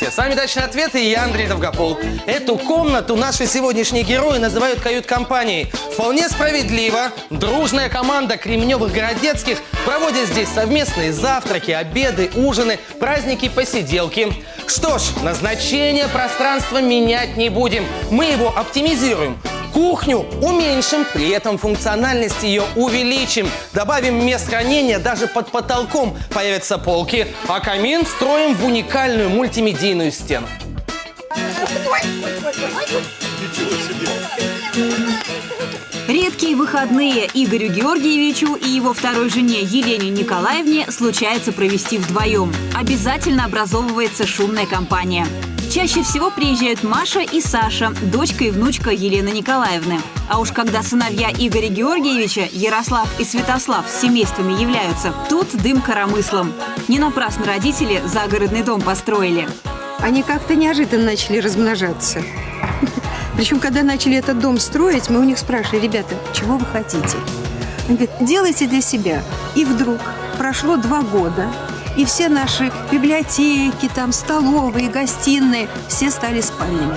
С вами «Дачные ответы» и я, Андрей Довгопол. Эту комнату наши сегодняшние герои называют кают-компанией. Вполне справедливо. Дружная команда Кремневых-Городецких проводит здесь совместные завтраки, обеды, ужины, праздники, посиделки. Что ж, назначение пространства менять не будем. Мы его оптимизируем. Кухню уменьшим, при этом функциональность ее увеличим. Добавим мест хранения, даже под потолком появятся полки. А камин встроим в уникальную мультимедийную стену. Редкие выходные Игорю Георгиевичу и его второй жене Елене Николаевне случается провести вдвоем. Обязательно образовывается шумная компания. Чаще всего приезжают Маша и Саша, дочка и внучка Елены Николаевны. А уж когда сыновья Игоря Георгиевича, Ярослав и Святослав с семействами являются, тут дым коромыслом. Не напрасно родители загородный дом построили. Они как-то неожиданно начали размножаться. Причем, когда начали этот дом строить, мы у них спрашивали: ребята, чего вы хотите? Они говорят: делайте для себя. И вдруг прошло 2 года, и все наши библиотеки, там, столовые, гостиные, все стали спальнями.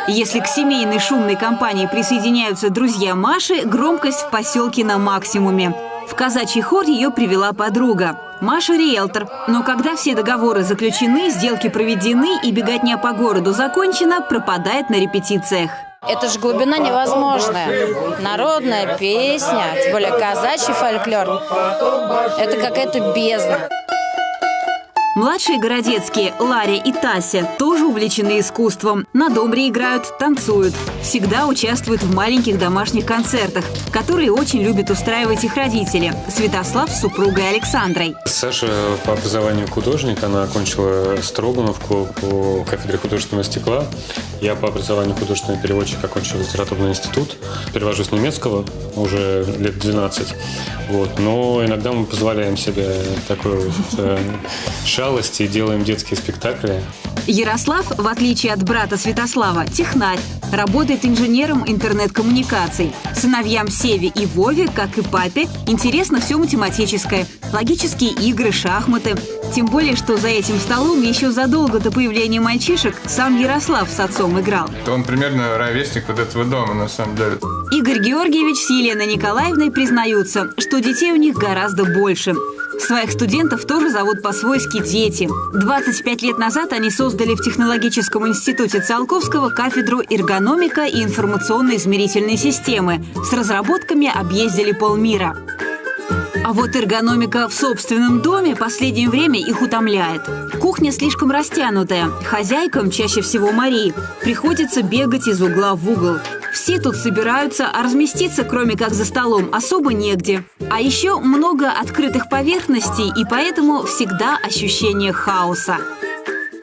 Если к семейной шумной компании присоединяются друзья Маши, громкость в поселке на максимуме. В казачий хор ее привела подруга. Маша – риэлтор. Но когда все договоры заключены, сделки проведены и беготня по городу закончена, пропадает на репетициях. Это же глубина невозможная. Народная песня, тем более казачий фольклор. Это какая-то бездна. Младшие городецкие Ларя и Тася тоже увлечены искусством. На домре играют, танцуют. Всегда участвуют в маленьких домашних концертах, которые очень любят устраивать их родители. Святослав с супругой Александрой. Саша по образованию художник. Она окончила Строгановку по кафедре художественного стекла. Я по образованию художественный переводчик, окончил литературный институт. Перевожу с немецкого уже лет 12. Вот. Но иногда мы позволяем себе такой шалости и делаем детские спектакли. Ярослав, в отличие от брата Святослава, технарь. Работает инженером интернет-коммуникаций. Сыновьям Севе и Вове, как и папе, интересно все математическое. Логические игры, шахматы. Тем более, что за этим столом еще задолго до появления мальчишек сам Ярослав с отцом играл. Он примерно ровесник вот этого дома, на самом деле. Игорь Георгиевич с Еленой Николаевной признаются, что детей у них гораздо больше. Своих студентов тоже зовут по-свойски «дети». 25 лет назад они создали в Технологическом институте Циолковского кафедру эргономика и информационно-измерительной системы. С разработками объездили полмира. А вот эргономика в собственном доме в последнее время их утомляет. Кухня слишком растянутая. Хозяйкам, чаще всего Марии, приходится бегать из угла в угол. Все тут собираются, а разместиться, кроме как за столом, особо негде. А еще много открытых поверхностей, и поэтому всегда ощущение хаоса.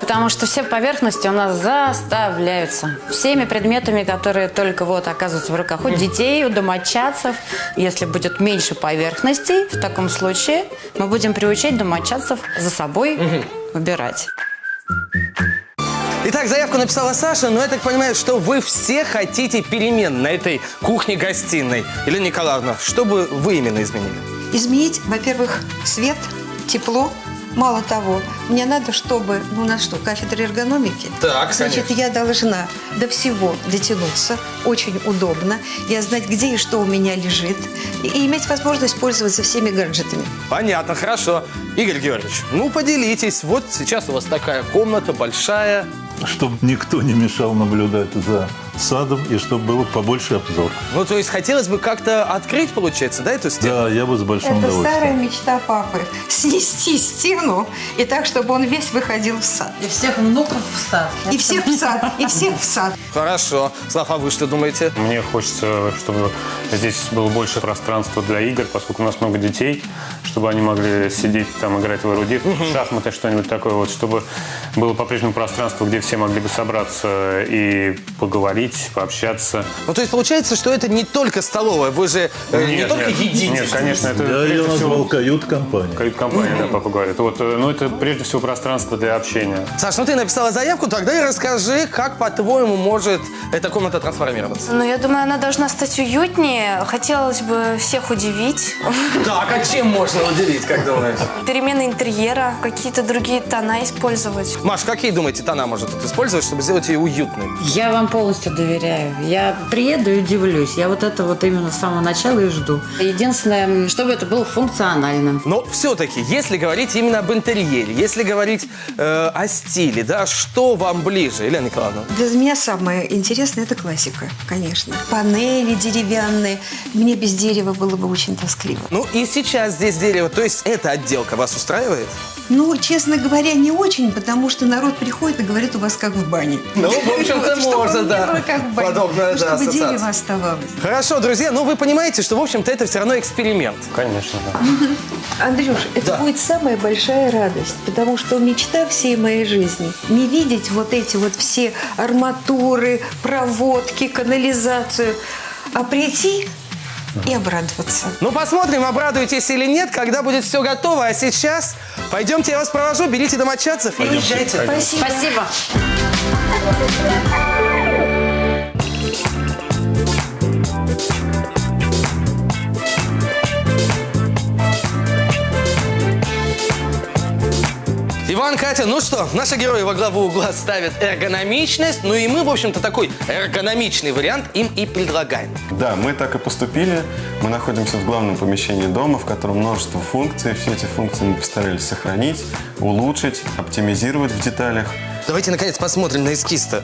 Потому что все поверхности у нас заставляются всеми предметами, которые только вот оказываются в руках у детей, у домочадцев. Если будет меньше поверхностей, в таком случае мы будем приучать домочадцев за собой убирать. Итак, заявку написала Саша, но я так понимаю, что вы все хотите перемен на этой кухне-гостиной. Елена Николаевна, что бы вы именно изменили? Изменить, во-первых, свет, тепло. Мало того, мне надо, чтобы, у нас что, кафедра эргономики? Так, значит, конечно. я должна до всего дотянуться, очень удобно. Я знать, где и что у меня лежит, и иметь возможность пользоваться всеми гаджетами. Понятно, хорошо. Игорь Георгиевич, ну поделитесь. Вот сейчас у вас такая комната большая. Чтобы никто не мешал наблюдать за садом и чтобы было побольше обзор. Ну, то есть хотелось бы как-то открыть, получается, да, эту стену? Да, я бы с большим Это удовольствием. старая мечта папы. Снести стену и так, чтобы он весь выходил в сад. И всех внуков в сад. И всех в сад, и всех в сад. Хорошо. Слава, а вы что думаете? Мне хочется, чтобы здесь было больше пространства для игр, поскольку у нас много детей, чтобы они могли сидеть там, играть в эрудит, шахматы, что-нибудь такое, вот, чтобы было по-прежнему пространство, где все могли бы собраться и поговорить, поговорить, пообщаться. Ну, то есть получается, что это не только столовая, вы же не Нет, только нет, едите. Нет, конечно, это Я ее прежде назвал всего кают-компания. кают-компания, да, папа говорит. Вот, ну, это прежде всего пространство для общения. Саш, ну ты написала заявку, тогда и расскажи, как, по-твоему, может эта комната трансформироваться. Ну, я думаю, она должна стать уютнее. Хотелось бы всех удивить. Так, а чем можно удивить, как думаешь? Перемены интерьера, какие-то другие тона использовать. Маш, какие, думаете, тона может тут использовать, чтобы сделать ее уютной? Я вам полностью доверяю. Я приеду и удивлюсь. Я вот это вот именно с самого начала и жду. Единственное, чтобы это было функционально. Но все-таки, если говорить именно об интерьере, если говорить о стиле, да, что вам ближе, Елена Николаевна? Для меня самое интересное – это классика, конечно. Панели деревянные. Мне без дерева было бы очень тоскливо. Ну и сейчас здесь дерево, то есть эта отделка вас устраивает? Ну, честно говоря, не очень, потому что народ приходит и говорит, у вас как в бане. Ну, в общем-то, Чтобы можно, не да. было как в бане. Подобная, Ну, да, чтобы ассоциация. дерево оставалось. Хорошо, друзья, ну вы понимаете, что, в общем-то, это все равно эксперимент. Конечно, да. Андрюш, это Да. будет самая большая радость, потому что мечта всей моей жизни – не видеть вот эти вот все арматуры, проводки, канализацию, а прийти и обрадоваться. Ну, посмотрим, обрадуетесь или нет, когда будет все готово. А сейчас пойдемте, я вас провожу, берите домочадцев и езжайте. Спасибо. Спасибо. Иван, Катя, ну что, наши герои во главу угла ставят эргономичность, ну и мы, в общем-то, такой эргономичный вариант им и предлагаем. Да, мы так и поступили. Мы находимся в главном помещении дома, в котором множество функций. Все эти функции мы постарались сохранить, улучшить, оптимизировать в деталях. Давайте, наконец, посмотрим на эскиз-то.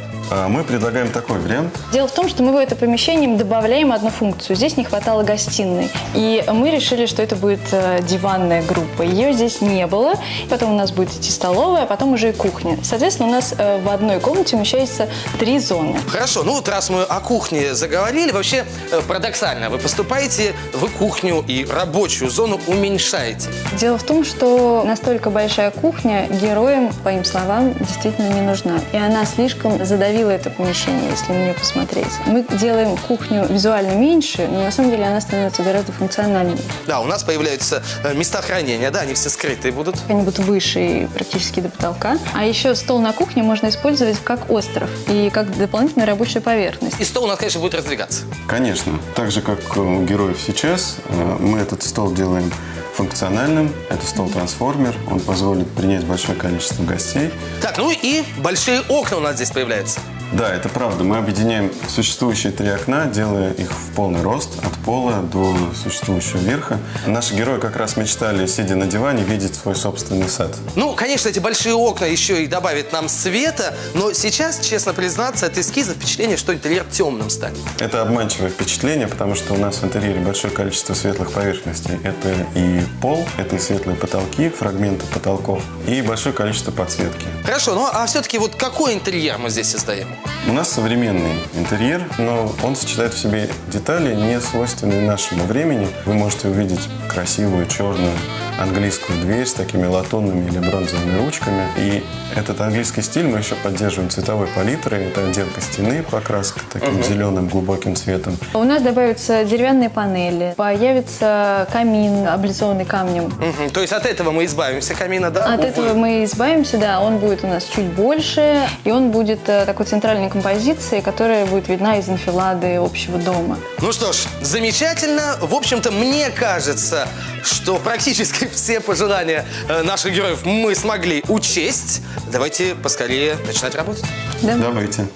Мы предлагаем такой вариант. Дело в том, что мы в это помещение добавляем одну функцию. Здесь не хватало гостиной. И мы решили, что это будет диванная группа. Ее здесь не было. Потом у нас будет идти столовая, а потом уже и кухня. Соответственно, у нас в одной комнате умещается 3 зоны. Хорошо, ну вот раз мы о кухне заговорили, вообще парадоксально, вы поступаете в кухню и рабочую зону уменьшаете. Дело в том, что настолько большая кухня героям, по им словам, действительно не нужна. И она слишком задавила это помещение, если на нее посмотреть. Мы делаем кухню визуально меньше, но на самом деле она становится гораздо функциональнее. Да, у нас появляются места хранения, да, они все скрытые будут. Они будут выше и практически до потолка. А еще стол на кухне можно использовать как остров и как дополнительную рабочую поверхность. И стол у нас, конечно, будет раздвигаться. Конечно, так же, как у героев сейчас, мы этот стол делаем функциональным. Это стол-трансформер. Он позволит принять большое количество гостей. Так, ну и большие окна у нас здесь появляются. Да, это правда. Мы объединяем существующие 3 окна, делая их в полный рост, от пола до существующего верха. Наши герои как раз мечтали, сидя на диване, видеть свой собственный сад. Ну, конечно, эти большие окна еще и добавят нам света, но сейчас, честно признаться, от эскиза впечатление, что интерьер темным станет. Это обманчивое впечатление, потому что у нас в интерьере большое количество светлых поверхностей. Это и пол, это и светлые потолки, фрагменты потолков, и большое количество подсветки. Хорошо, ну а все-таки вот какой интерьер мы здесь создаем? У нас современный интерьер, но он сочетает в себе детали, не свойственные нашему времени. Вы можете увидеть красивую черную английскую дверь с такими латунными или бронзовыми ручками. И этот английский стиль мы еще поддерживаем цветовой палитрой. Это отделка стены, покраска таким зеленым глубоким цветом. У нас добавятся деревянные панели, появится камин, облицованный камнем. То есть от этого мы избавимся, камина, да? От этого мы избавимся, да, он будет у нас чуть больше, и он будет такой центральной композицией, которая будет видна из анфилады общего дома. Ну что ж, замечательно. В общем-то, мне кажется, что практически все пожелания наших героев мы смогли учесть. Давайте поскорее начинать работать. Да? Давайте.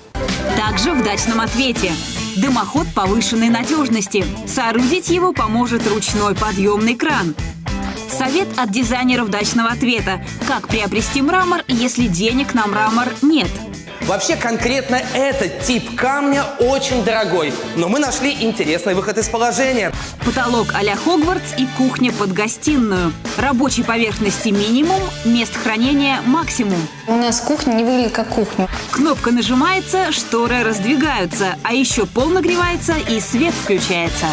Также в дачном ответе. Дымоход повышенной надежности. Соорудить его поможет ручной подъемный кран. Совет от дизайнеров дачного ответа. Как приобрести мрамор, если денег на мрамор нет? Вообще, конкретно этот тип камня очень дорогой, но мы нашли интересный выход из положения. Потолок а-ля Хогвартс и кухня под гостиную. Рабочей поверхности минимум, мест хранения максимум. У нас кухня не выглядит как кухня. Кнопка нажимается, шторы раздвигаются, а еще пол нагревается и свет включается.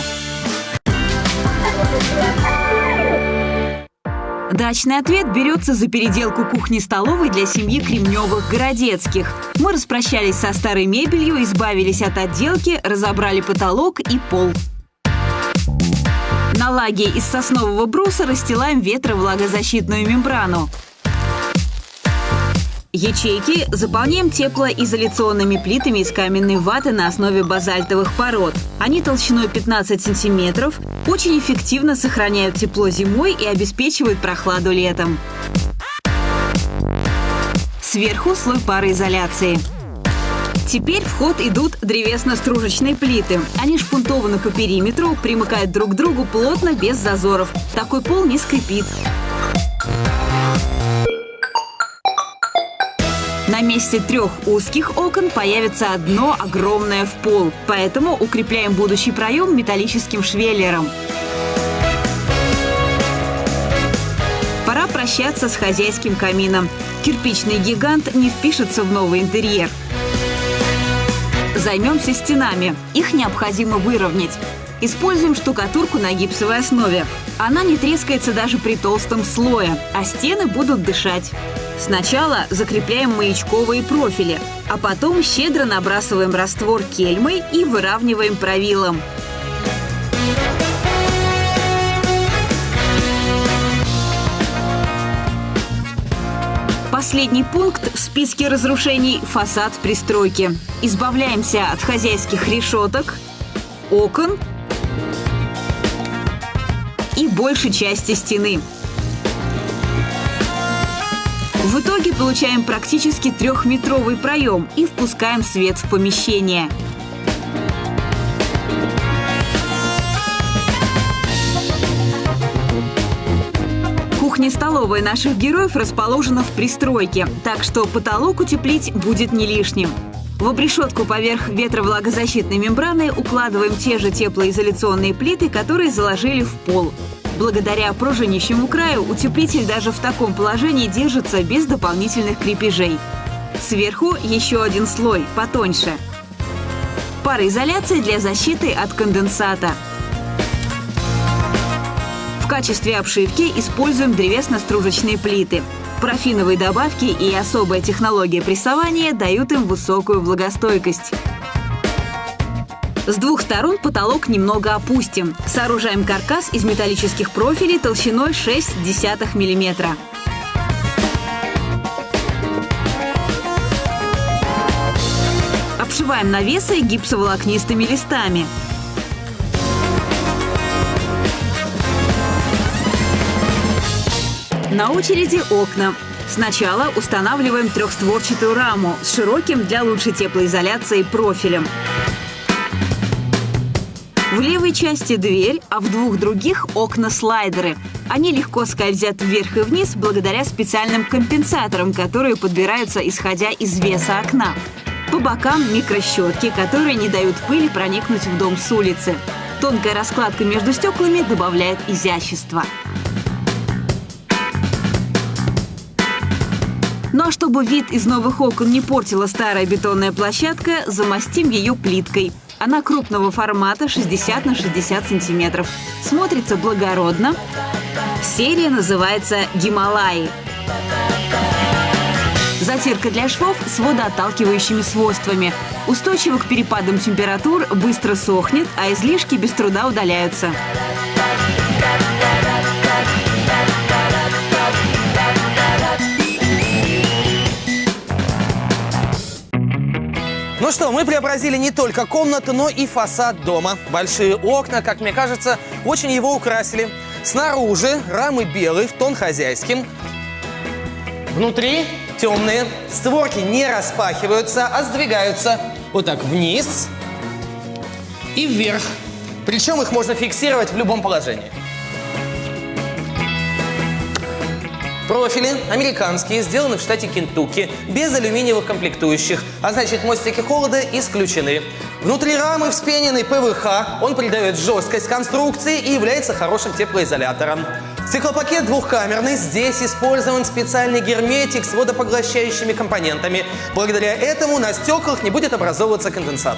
Дачный ответ берется за переделку кухни-столовой для семьи Кремневых-Городецких. Мы распрощались со старой мебелью, избавились от отделки, разобрали потолок и пол. На лаге из соснового бруса расстилаем ветровлагозащитную мембрану. Ячейки заполняем теплоизоляционными плитами из каменной ваты на основе базальтовых пород. Они толщиной 15 сантиметров, очень эффективно сохраняют тепло зимой и обеспечивают прохладу летом. Сверху слой пароизоляции. Теперь в ход идут древесно-стружечные плиты. Они шпунтованы по периметру, примыкают друг к другу плотно, без зазоров. Такой пол не скрипит. На месте 3 узких окон появится одно огромное в пол, поэтому укрепляем будущий проем металлическим швеллером. Пора прощаться с хозяйским камином. Кирпичный гигант не впишется в новый интерьер. Займемся стенами. Их необходимо выровнять. Используем штукатурку на гипсовой основе. Она не трескается даже при толстом слое, а стены будут дышать. Сначала закрепляем маячковые профили, а потом щедро набрасываем раствор кельмой и выравниваем правилом. Последний пункт в списке разрушений – фасад пристройки. Избавляемся от хозяйских решеток, окон и большей части стены. В итоге получаем практически 3-метровый проем и впускаем свет в помещение. Кухня-столовая наших героев расположена в пристройке, так что потолок утеплить будет не лишним. В обрешетку поверх ветровлагозащитной мембраны укладываем те же теплоизоляционные плиты, которые заложили в пол. Благодаря пружинящему краю утеплитель даже в таком положении держится без дополнительных крепежей. Сверху еще один слой, потоньше. Пароизоляция для защиты от конденсата. В качестве обшивки используем древесно-стружечные плиты. Парафиновые добавки и особая технология прессования дают им высокую влагостойкость. С 2 сторон потолок немного опустим. Сооружаем каркас из металлических профилей толщиной 0,6 мм. Обшиваем навесы гипсоволокнистыми листами. На очереди окна. Сначала устанавливаем 3-створчатую раму с широким для лучшей теплоизоляции профилем. В левой части дверь, а в 2 других окна-слайдеры. Они легко скользят вверх и вниз благодаря специальным компенсаторам, которые подбираются исходя из веса окна. По бокам микрощетки, которые не дают пыли проникнуть в дом с улицы. Тонкая раскладка между стеклами добавляет изящества. Ну а чтобы вид из новых окон не портила старая бетонная площадка, замостим ее плиткой. Она крупного формата 60 на 60 сантиметров. Смотрится благородно. Серия называется «Гималаи». Затирка для швов с водоотталкивающими свойствами. Устойчива к перепадам температур, быстро сохнет, а излишки без труда удаляются. Ну что, мы преобразили не только комнату, но и фасад дома. Большие окна, как мне кажется, очень его украсили. Снаружи рамы белые, в тон хозяйским. Внутри темные. Створки не распахиваются, а сдвигаются вот так вниз и вверх. Причем их можно фиксировать в любом положении. Профили американские, сделаны в штате Кентукки, без алюминиевых комплектующих, а значит мостики холода исключены. Внутри рамы вспененный ПВХ, он придает жесткость конструкции и является хорошим теплоизолятором. Стеклопакет двухкамерный, здесь использован специальный герметик с водопоглощающими компонентами. Благодаря этому на стеклах не будет образовываться конденсат.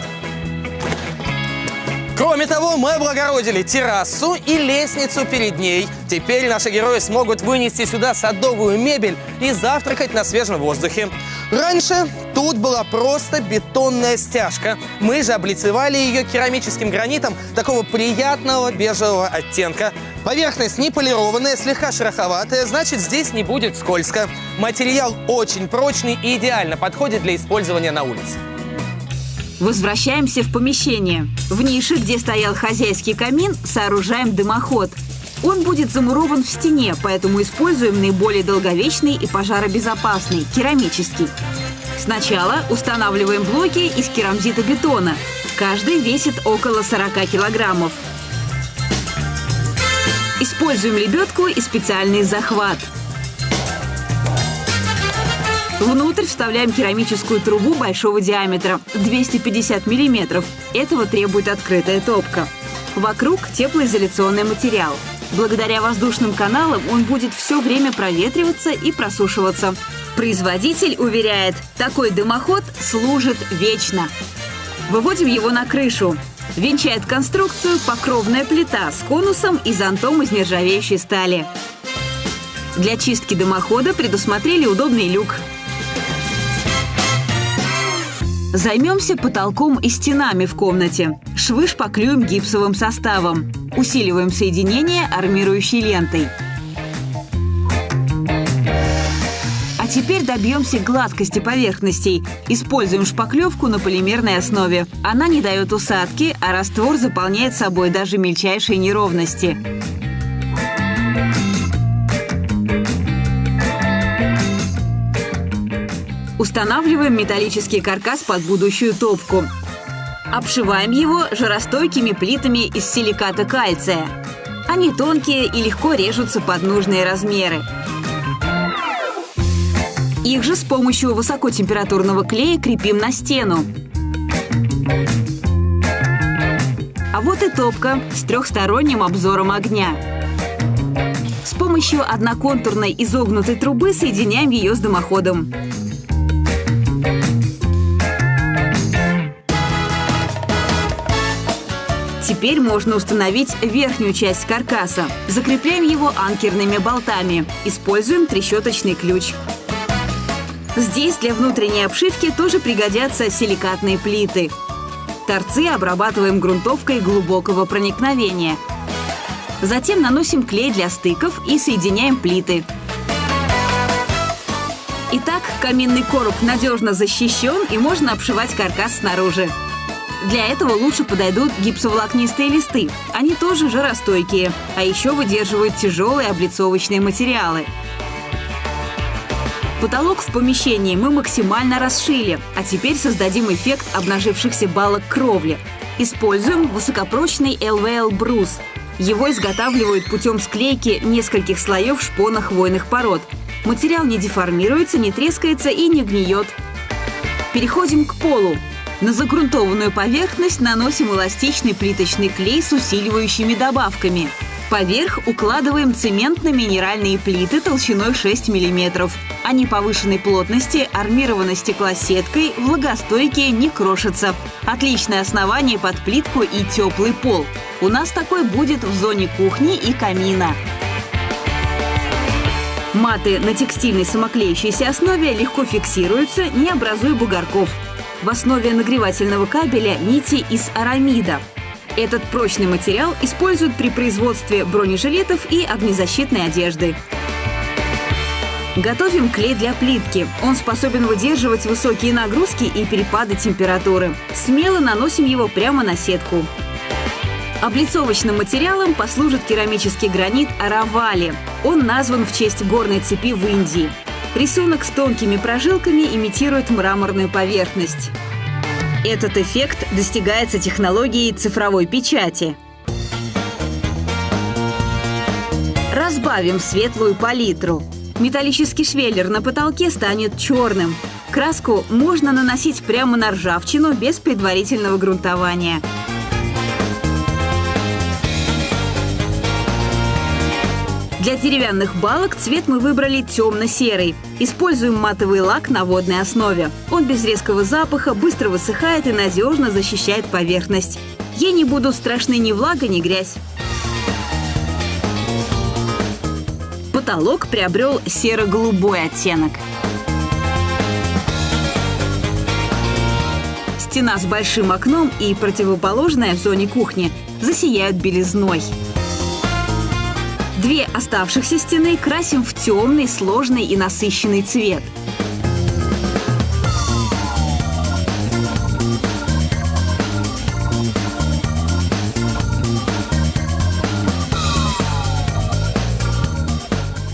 Кроме того, мы облагородили террасу и лестницу перед ней. Теперь наши герои смогут вынести сюда садовую мебель и завтракать на свежем воздухе. Раньше тут была просто бетонная стяжка. Мы же облицевали ее керамическим гранитом такого приятного бежевого оттенка. Поверхность не полированная, слегка шероховатая, значит, здесь не будет скользко. Материал очень прочный и идеально подходит для использования на улице. Возвращаемся в помещение. В нише, где стоял хозяйский камин, сооружаем дымоход. Он будет замурован в стене, поэтому используем наиболее долговечный и пожаробезопасный – керамический. Сначала устанавливаем блоки из керамзитобетона. Каждый весит около 40 килограммов. Используем лебедку и специальный захват. Внутрь вставляем керамическую трубу большого диаметра – 250 мм. Этого требует открытая топка. Вокруг теплоизоляционный материал. Благодаря воздушным каналам он будет все время проветриваться и просушиваться. Производитель уверяет, такой дымоход служит вечно. Выводим его на крышу. Венчает конструкцию покровная плита с конусом и зонтом из нержавеющей стали. Для чистки дымохода предусмотрели удобный люк. Займемся потолком и стенами в комнате. Швы шпаклюем гипсовым составом. Усиливаем соединение армирующей лентой. А теперь добьемся гладкости поверхностей. Используем шпаклевку на полимерной основе. Она не дает усадки, а раствор заполняет собой даже мельчайшие неровности. Устанавливаем металлический каркас под будущую топку. Обшиваем его жаростойкими плитами из силиката кальция. Они тонкие и легко режутся под нужные размеры. Их же с помощью высокотемпературного клея крепим на стену. А вот и топка с трехсторонним обзором огня. С помощью одноконтурной изогнутой трубы соединяем ее с дымоходом. Теперь можно установить верхнюю часть каркаса. Закрепляем его анкерными болтами. Используем трещоточный ключ. Здесь для внутренней обшивки тоже пригодятся силикатные плиты. Торцы обрабатываем грунтовкой глубокого проникновения. Затем наносим клей для стыков и соединяем плиты. Итак, каминный короб надежно защищен и можно обшивать каркас снаружи. Для этого лучше подойдут гипсоволокнистые листы. Они тоже жаростойкие, а еще выдерживают тяжелые облицовочные материалы. Потолок в помещении мы максимально расшили, а теперь создадим эффект обнажившихся балок кровли. Используем высокопрочный LVL-брус. Его изготавливают путем склейки нескольких слоев шпона хвойных пород. Материал не деформируется, не трескается и не гниет. Переходим к полу. На загрунтованную поверхность наносим эластичный плиточный клей с усиливающими добавками. Поверх укладываем цементно-минеральные плиты толщиной 6 мм. Они повышенной плотности, армированы стеклосеткой, влагостойкие, не крошатся. Отличное основание под плитку и теплый пол. У нас такой будет в зоне кухни и камина. Маты на текстильной самоклеющейся основе легко фиксируются, не образуя бугорков. В основе нагревательного кабеля нити из арамида. Этот прочный материал используют при производстве бронежилетов и огнезащитной одежды. Готовим клей для плитки. Он способен выдерживать высокие нагрузки и перепады температуры. Смело наносим его прямо на сетку. Облицовочным материалом послужит керамический гранит Аравали. Он назван в честь горной цепи в Индии. Рисунок с тонкими прожилками имитирует мраморную поверхность. Этот эффект достигается технологией цифровой печати. Разбавим светлую палитру. Металлический швеллер на потолке станет черным. Краску можно наносить прямо на ржавчину без предварительного грунтования. Для деревянных балок цвет мы выбрали темно-серый. Используем матовый лак на водной основе. Он без резкого запаха, быстро высыхает и надежно защищает поверхность. Ей не будут страшны ни влага, ни грязь. Потолок приобрел серо-голубой оттенок. Стена с большим окном и противоположная в зоне кухни засияют белизной. Две оставшихся стены красим в темный, сложный и насыщенный цвет.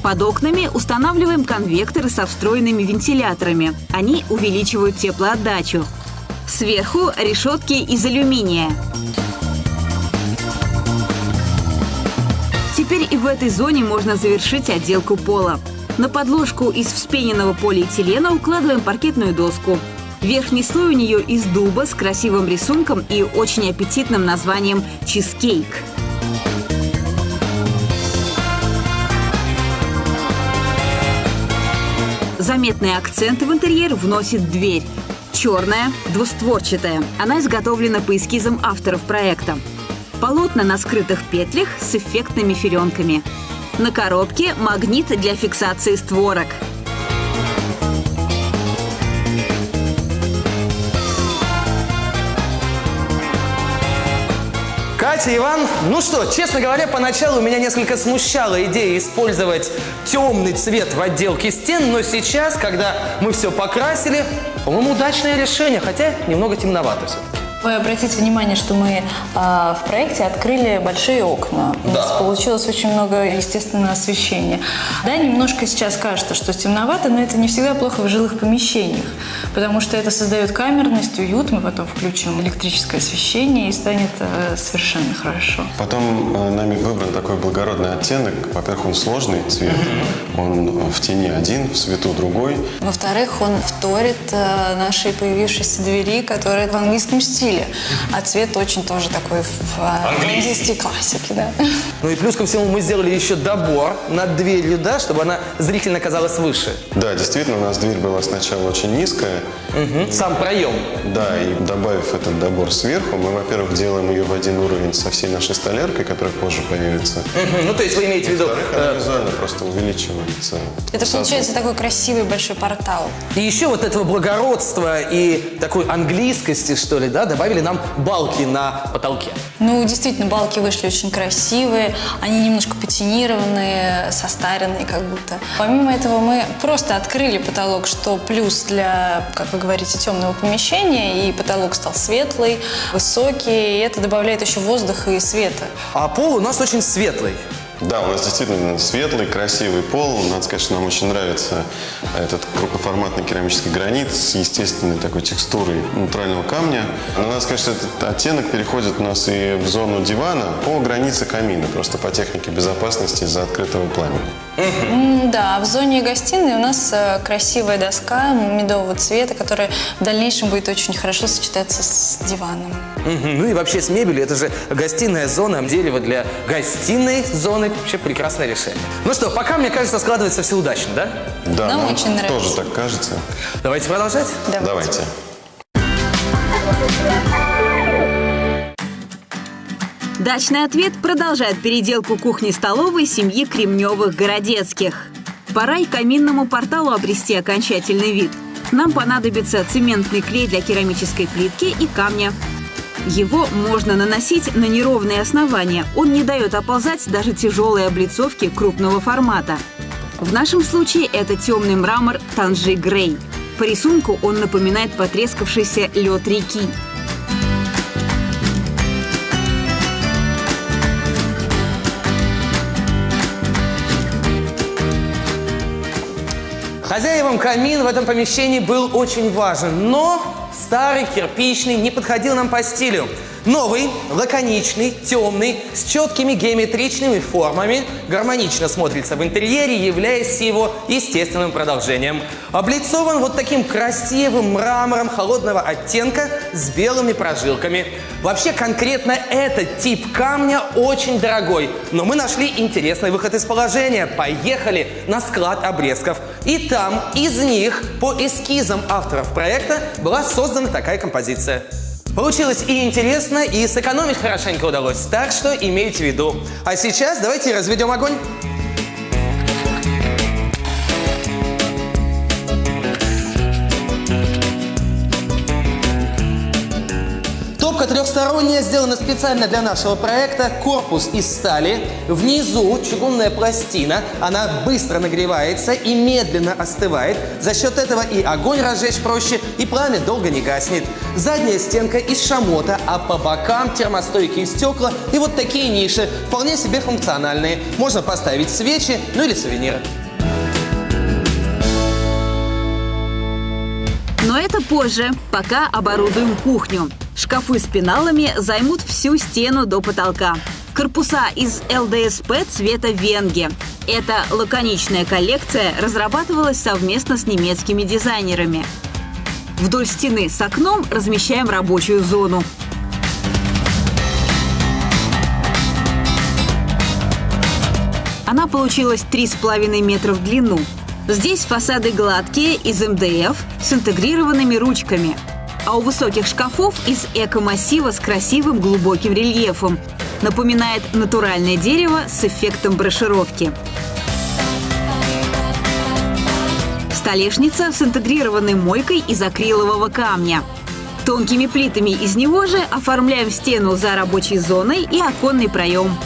Под окнами устанавливаем конвекторы со встроенными вентиляторами. Они увеличивают теплоотдачу. Сверху решетки из алюминия. Теперь и в этой зоне можно завершить отделку пола. На подложку из вспененного полиэтилена укладываем паркетную доску. Верхний слой у нее из дуба с красивым рисунком и очень аппетитным названием «чизкейк». Заметные акценты в интерьер вносит дверь. Черная, двустворчатая. Она изготовлена по эскизам авторов проекта. Полотна на скрытых петлях с эффектными филенками. На коробке магнит для фиксации створок. Катя, Иван, ну что, честно говоря, поначалу меня несколько смущала идея использовать темный цвет в отделке стен, но сейчас, когда мы все покрасили, по-моему, удачное решение, хотя немного темновато все-таки. Вы обратите внимание, что мы в проекте открыли большие окна. У нас получилось очень много естественного освещения. Да, немножко сейчас кажется, что темновато, но это не всегда плохо в жилых помещениях, потому что это создает камерность, уют. Мы потом включим электрическое освещение и станет совершенно хорошо. Потом нами выбран такой благородный оттенок. Во-первых, он сложный цвет. Он в тени один, в свету другой. Во-вторых, он вторит нашей появившейся двери, которая в английском стиле. А цвет очень тоже такой в английской классике, да. Ну и плюс ко всему мы сделали еще добор над дверью, да, чтобы она зрительно казалась выше. Да, действительно, у нас дверь была сначала очень низкая. Сам проем. Да, и добавив этот добор сверху, мы, во-первых, делаем ее в один уровень со всей нашей столяркой, которая позже появится. Ну, то есть вы имеете в виду... Она визуально просто увеличивается. Это получается такой красивый большой портал. И еще вот этого благородства и такой английскости, что ли, да, добавили нам балки на потолке. Ну, действительно, балки вышли очень красивые, они немножко патинированные, состаренные как будто. Помимо этого мы просто открыли потолок, что плюс для, как вы говорите, темного помещения, и потолок стал светлый, высокий, и это добавляет еще воздуха и света. А пол у нас очень светлый. Да, у нас действительно светлый, красивый пол. Надо сказать, что нам очень нравится этот крупноформатный керамический гранит с естественной такой текстурой натурального камня. Но надо сказать, что этот оттенок переходит у нас и в зону дивана по границе камина, просто по технике безопасности из-за открытого пламени. Да, в зоне гостиной у нас красивая доска медового цвета, которая в дальнейшем будет очень хорошо сочетаться с диваном. Ну и вообще с мебелью, это же гостиная зона, дерево для гостиной зоны. Вообще прекрасное решение. Ну что, пока, мне кажется, складывается все удачно, да? Да, нам очень нравится. Тоже так кажется. Давайте продолжать? Давайте. Дачный ответ продолжает переделку кухни-столовой семьи Кремневых-Городецких. Пора и каминному порталу обрести окончательный вид. Нам понадобится цементный клей для керамической плитки и камня. Его можно наносить на неровные основания. Он не дает оползать даже тяжелой облицовки крупного формата. В нашем случае это темный мрамор Танжи Грей. По рисунку он напоминает потрескавшийся лед реки. Хозяевам камин в этом помещении был очень важен, но старый, кирпичный, не подходил нам по стилю. Новый, лаконичный, темный, с четкими геометричными формами, гармонично смотрится в интерьере, являясь его естественным продолжением. Облицован вот таким красивым мрамором холодного оттенка с белыми прожилками. Вообще, конкретно этот тип камня очень дорогой, но мы нашли интересный выход из положения. Поехали на склад обрезков. И там из них, по эскизам авторов проекта, была создана такая композиция. Получилось и интересно, и сэкономить хорошенько удалось, так что имейте в виду. А сейчас давайте разведем огонь. Топка трехсторонняя, сделана специально для нашего проекта. Корпус из стали, внизу чугунная пластина. Она быстро нагревается и медленно остывает. За счет этого и огонь разжечь проще, и пламя долго не гаснет. Задняя стенка из шамота, а по бокам термостойкие стекла и вот такие ниши, вполне себе функциональные. Можно поставить свечи, ну или сувениры. Но это позже, пока оборудуем кухню. Шкафы с пеналами займут всю стену до потолка. Корпуса из ЛДСП цвета венге. Эта лаконичная коллекция разрабатывалась совместно с немецкими дизайнерами. Вдоль стены с окном размещаем рабочую зону. Она получилась 3,5 метра в длину. Здесь фасады гладкие, из МДФ, с интегрированными ручками. А у высоких шкафов из эко-массива с красивым глубоким рельефом. Напоминает натуральное дерево с эффектом брошировки. Столешница с интегрированной мойкой из акрилового камня. Тонкими плитами из него же оформляем стену за рабочей зоной и оконный проем.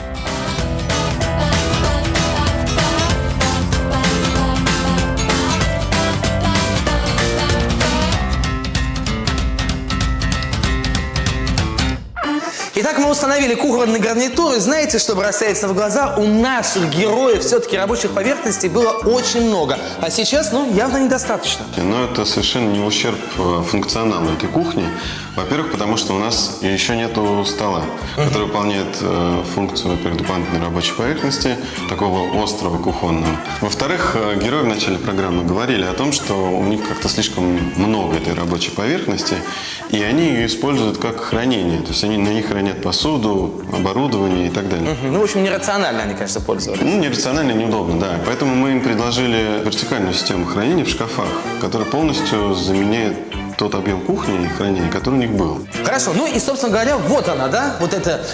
Итак, мы установили кухонный гарнитур, и знаете, что бросается в глаза? У наших героев все-таки рабочих поверхностей было очень много, а сейчас, явно недостаточно. Но это совершенно не ущерб функционалу этой кухни. Во-первых, потому что у нас еще нету стола, который выполняет функцию, во-первых, дополнительной рабочей поверхности, такого острого кухонного. Во-вторых, герои в начале программы говорили о том, что у них как-то слишком много этой рабочей поверхности, и они ее используют как хранение. То есть они на них хранят посуду, оборудование и так далее. В общем, нерационально они, конечно, пользовались. Нерационально и неудобно, да. Поэтому мы им предложили вертикальную систему хранения в шкафах, которая полностью заменяет тот объем кухни и хранения, который у них был. Хорошо. И, собственно говоря, вот она, да? Вот эта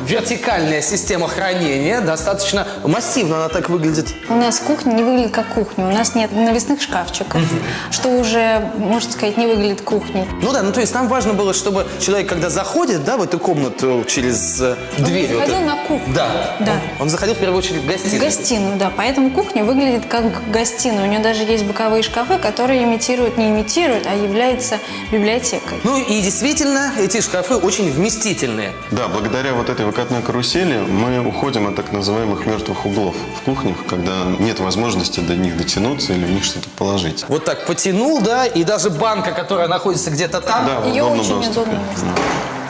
вертикальная система хранения. Достаточно массивно она так выглядит. У нас кухня не выглядит как кухня. У нас нет навесных шкафчиков, что уже, можно сказать, не выглядит кухней. То есть нам важно было, чтобы человек, когда заходит, в эту комнату через дверь... Он заходил на кухню. Да. Он заходил в первую очередь в гостиную. В гостиную, да. Поэтому кухня выглядит как гостиная. У нее даже есть боковые шкафы, которые не имитируют, а являются библиотекой. И действительно, эти шкафы очень вместительные. Да, благодаря вот этой выкатной карусели мы уходим от так называемых мертвых углов в кухнях, когда нет возможности до них дотянуться или в них что-то положить. Вот так потянул, и даже банка, которая находится где-то там. Да, ее очень удобно.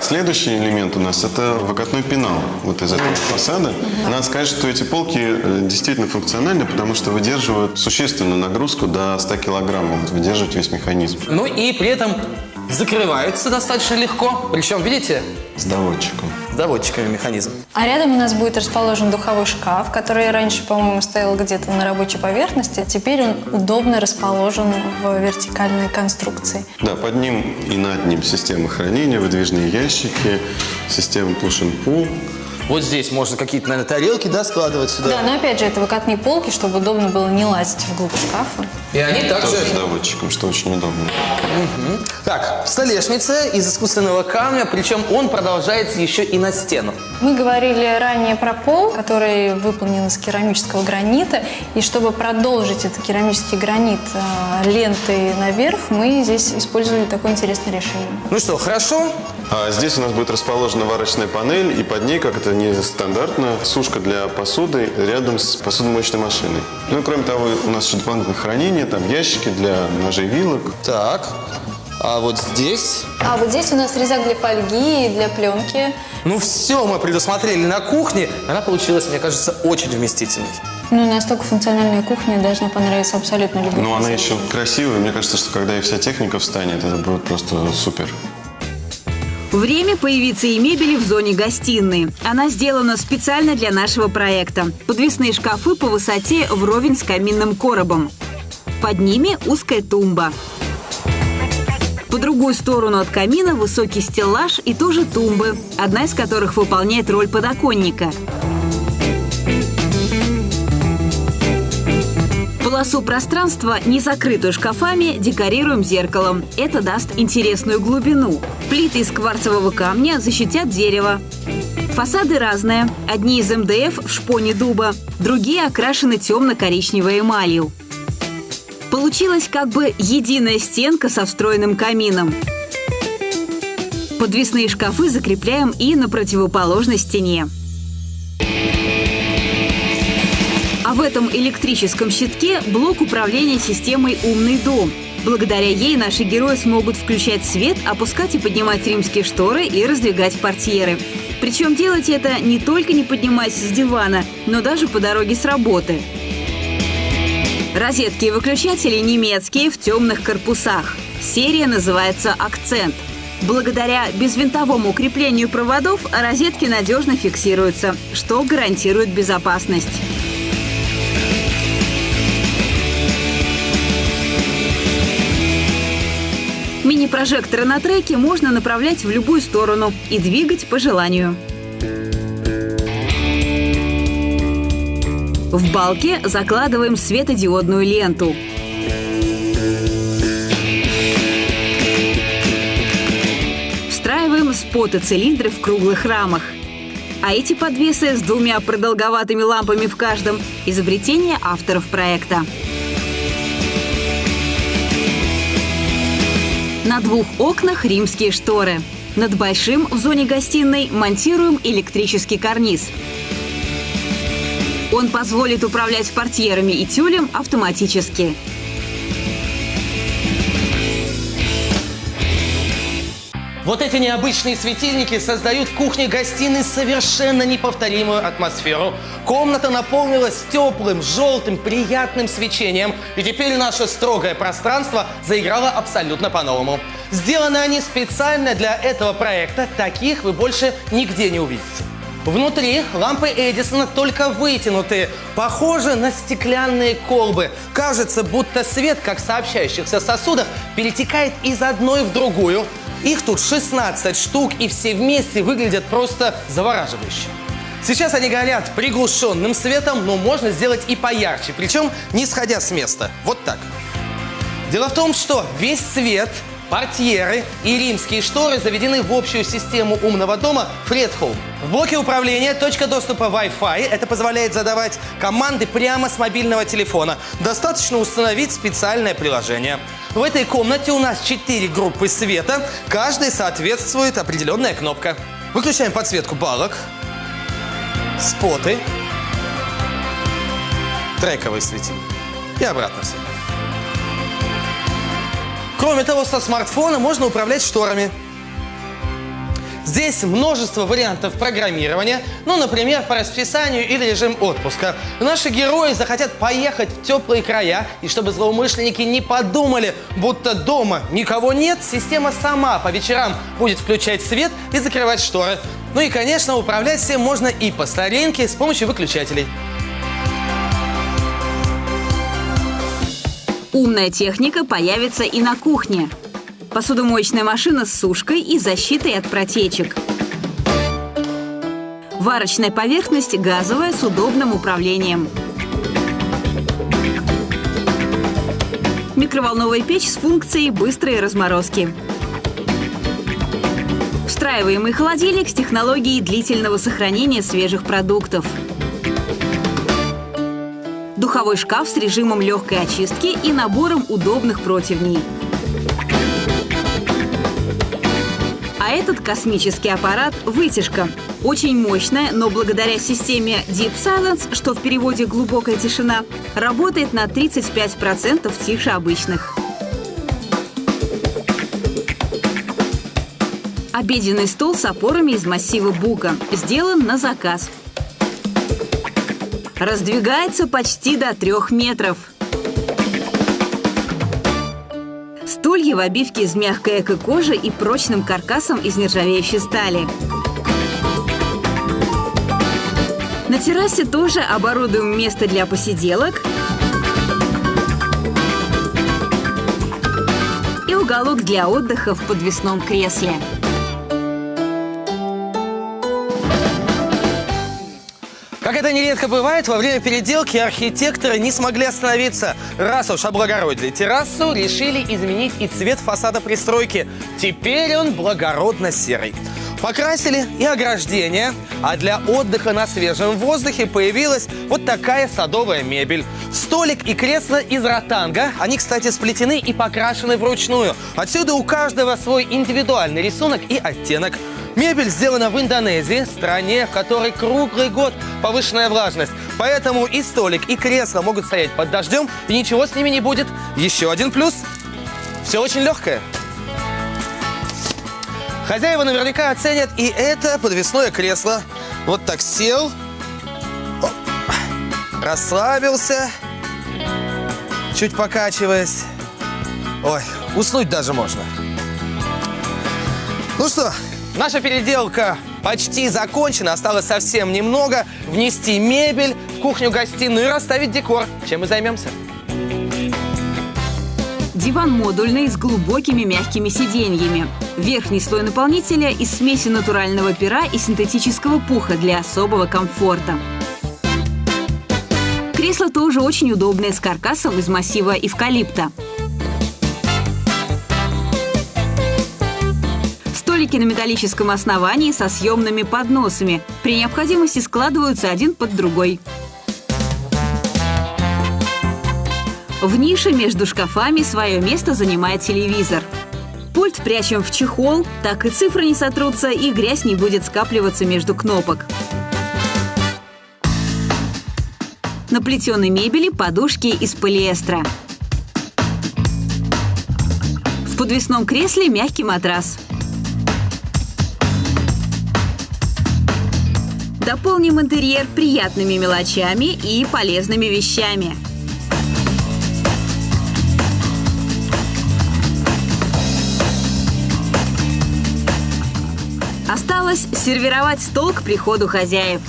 Следующий элемент у нас – это выкатной пенал вот из этого фасада. Надо сказать, что эти полки действительно функциональны, потому что выдерживают существенную нагрузку до 100 килограммов, выдерживают весь механизм. И при этом закрывается достаточно легко. Причем, видите? С доводчиком. С доводчиками механизм. А рядом у нас будет расположен духовой шкаф, который раньше, по-моему, стоял где-то на рабочей поверхности. Теперь он удобно расположен в вертикальной конструкции. Да, под ним и над ним система хранения, выдвижные ящики, система push and pull. Вот здесь можно какие-то, наверное, тарелки, складывать сюда. Да, но опять же, это выкатные полки, чтобы удобно было не лазить вглубь шкафа. И они также... Тоже с доводчиком, что очень удобно. Так, столешница из искусственного камня, причем он продолжается еще и на стену. Мы говорили ранее про пол, который выполнен из керамического гранита. И чтобы продолжить этот керамический гранит лентой наверх, мы здесь использовали такое интересное решение. Что, хорошо? А здесь у нас будет расположена варочная панель, и под ней, как это нестандартно, сушка для посуды рядом с посудомоечной машиной. Кроме того, у нас еще дополнительное хранение, там ящики для ножей и вилок. Так, а вот здесь? А вот здесь у нас резак для фольги и для пленки. Все мы предусмотрели на кухне. Она получилась, мне кажется, очень вместительной. Настолько функциональная кухня должна понравиться абсолютно любому. Она еще красивая. Мне кажется, что когда и вся техника встанет, это будет просто супер. Время появиться и мебели в зоне гостиной. Она сделана специально для нашего проекта. Подвесные шкафы по высоте вровень с каминным коробом. Под ними узкая тумба. По другую сторону от камина высокий стеллаж и тоже тумбы, одна из которых выполняет роль подоконника. Полосу пространства, не закрытую шкафами, декорируем зеркалом. Это даст интересную глубину. Плиты из кварцевого камня защитят дерево. Фасады разные. Одни из МДФ в шпоне дуба, другие окрашены темно-коричневой эмалью. Получилась как бы единая стенка со встроенным камином. Подвесные шкафы закрепляем и на противоположной стене. А в этом электрическом щитке блок управления системой «Умный дом». Благодаря ей наши герои смогут включать свет, опускать и поднимать римские шторы и раздвигать портьеры. Причем делать это не только не поднимаясь с дивана, но даже по дороге с работы. Розетки и выключатели немецкие в темных корпусах. Серия называется «Акцент». Благодаря безвинтовому креплению проводов розетки надежно фиксируются, что гарантирует безопасность. Мини-прожекторы на треке можно направлять в любую сторону и двигать по желанию. В балке закладываем светодиодную ленту. Встраиваем споты-цилиндры в круглых рамах. А эти подвесы с двумя продолговатыми лампами в каждом – изобретение авторов проекта. На двух окнах римские шторы. Над большим в зоне гостиной монтируем электрический карниз. Он позволит управлять портьерами и тюлем автоматически. Вот эти необычные светильники создают в кухне-гостиной совершенно неповторимую атмосферу. Комната наполнилась теплым, желтым, приятным свечением. И теперь наше строгое пространство заиграло абсолютно по-новому. Сделаны они специально для этого проекта. Таких вы больше нигде не увидите. Внутри лампы Эдисона только вытянутые, похожи на стеклянные колбы. Кажется, будто свет, как в сообщающихся сосудах, перетекает из одной в другую. Их тут 16 штук, и все вместе выглядят просто завораживающе. Сейчас они горят приглушенным светом, но можно сделать и поярче, причем не сходя с места. Вот так. Дело в том, что весь свет, портьеры и римские шторы заведены в общую систему умного дома Fred Home. В блоке управления точка доступа Wi-Fi. Это позволяет задавать команды прямо с мобильного телефона. Достаточно установить специальное приложение. В этой комнате у нас 4 группы света. Каждой соответствует определенная кнопка. Выключаем подсветку балок, споты, трековый светильник и обратно все. Кроме того, со смартфона можно управлять шторами. Здесь множество вариантов программирования, ну, например, по расписанию или режим отпуска. Наши герои захотят поехать в теплые края, и чтобы злоумышленники не подумали, будто дома никого нет, система сама по вечерам будет включать свет и закрывать шторы. Ну и, конечно, управлять всем можно и по старинке с помощью выключателей. Умная техника появится и на кухне. Посудомоечная машина с сушкой и защитой от протечек. Варочная поверхность газовая с удобным управлением. Микроволновая печь с функцией быстрой разморозки. Встраиваемый холодильник с технологией длительного сохранения свежих продуктов. Духовой шкаф с режимом легкой очистки и набором удобных противней. А этот космический аппарат – вытяжка. Очень мощная, но благодаря системе Deep Silence, что в переводе «глубокая тишина», работает на 35% тише обычных. Обеденный стол с опорами из массива бука. Сделан на заказ. Раздвигается почти до 3 метров. Стулья в обивке из мягкой эко-кожи и прочным каркасом из нержавеющей стали. На террасе тоже оборудуем место для посиделок и уголок для отдыха в подвесном кресле. Как это нередко бывает, во время переделки архитекторы не смогли остановиться. Раз уж облагородили террасу, решили изменить и цвет фасада пристройки. Теперь он благородно-серый. Покрасили и ограждение, а для отдыха на свежем воздухе появилась вот такая садовая мебель. Столик и кресло из ротанга. Они, кстати, сплетены и покрашены вручную. Отсюда у каждого свой индивидуальный рисунок и оттенок. Мебель сделана в Индонезии, стране, в которой круглый год повышенная влажность. Поэтому и столик, и кресло могут стоять под дождем, и ничего с ними не будет. Еще один плюс. Все очень легкое. Хозяева наверняка оценят и это подвесное кресло. Вот так сел, расслабился, чуть покачиваясь. Ой, уснуть даже можно. Ну что, наша переделка почти закончена. Осталось совсем немного. Внести мебель в кухню-гостиную и расставить декор. Чем мы займемся? Диван модульный с глубокими мягкими сиденьями. Верхний слой наполнителя из смеси натурального пера и синтетического пуха для особого комфорта. Кресло тоже очень удобное, с каркасом из массива эвкалипта. Столики на металлическом основании со съемными подносами. При необходимости складываются один под другой. В нише между шкафами свое место занимает телевизор. Пульт прячем в чехол, так и цифры не сотрутся, и грязь не будет скапливаться между кнопок. На плетеной мебели подушки из полиэстера. В подвесном кресле мягкий матрас. Дополним интерьер приятными мелочами и полезными вещами. Осталось сервировать стол к приходу хозяев.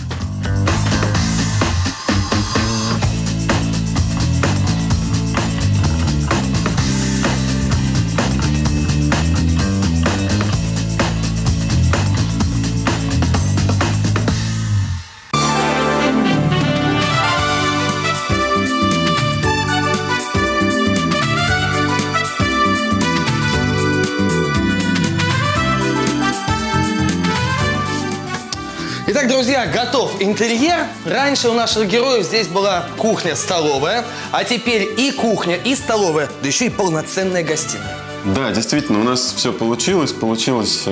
Итак, друзья, готов интерьер. Раньше у наших героев здесь была кухня-столовая, а теперь и кухня, и столовая, да еще и полноценная гостиная. Да, действительно, у нас все получилось. Получилась